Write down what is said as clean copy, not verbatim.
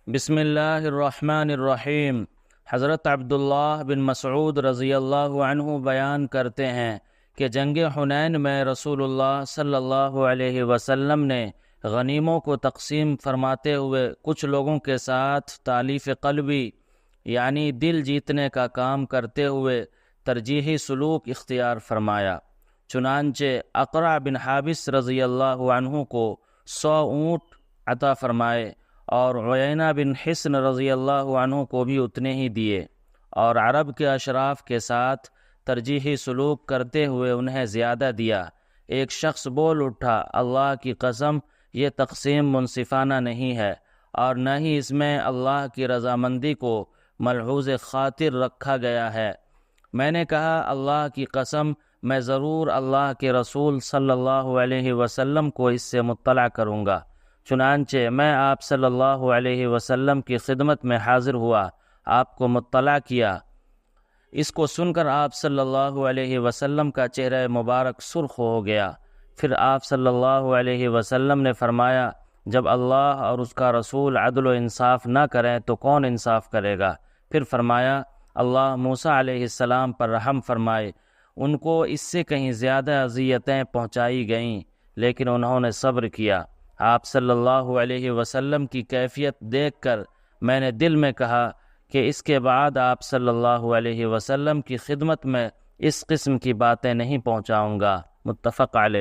بسم اللہ الرحمن الرحیم۔ حضرت عبداللہ بن مسعود رضی اللہ عنہ بیان کرتے ہیں کہ جنگ حنین میں رسول اللہ صلی اللہ علیہ وسلم نے غنیموں کو تقسیم فرماتے ہوئے کچھ لوگوں کے ساتھ تالیف قلبی یعنی دل جیتنے کا کام کرتے ہوئے ترجیحی سلوک اختیار فرمایا۔ چنانچہ اقرع بن حابس رضی اللہ عنہ کو 100 اونٹ عطا فرمائے اور عیینہ بن حصن رضی اللہ عنہ کو بھی اتنے ہی دیے، اور عرب کے اشراف کے ساتھ ترجیحی سلوک کرتے ہوئے انہیں زیادہ دیا۔ ایک شخص بول اٹھا، اللہ کی قسم، یہ تقسیم منصفانہ نہیں ہے اور نہ ہی اس میں اللہ کی رضامندی کو ملحوظ خاطر رکھا گیا ہے۔ میں نے کہا، اللہ کی قسم، میں ضرور اللہ کے رسول صلی اللہ علیہ وسلم کو اس سے مطلع کروں گا۔ چنانچہ میں آپ صلی اللہ علیہ وسلم کی خدمت میں حاضر ہوا، آپ کو مطلع کیا۔ اس کو سن کر آپ صلی اللہ علیہ وسلم کا چہرہ مبارک سرخ ہو گیا۔ پھر آپ صلی اللہ علیہ وسلم نے فرمایا، جب اللہ اور اس کا رسول عدل و انصاف نہ کریں تو کون انصاف کرے گا؟ پھر فرمایا، اللہ موسیٰ علیہ السلام پر رحم فرمائے، ان کو اس سے کہیں زیادہ اذیتیں پہنچائی گئیں لیکن انہوں نے صبر کیا۔ آپ صلی اللہ علیہ وسلم کی کیفیت دیکھ کر میں نے دل میں کہا کہ اس کے بعد آپ صلی اللہ علیہ وسلم کی خدمت میں اس قسم کی باتیں نہیں پہنچاؤں گا۔ متفق علیہ۔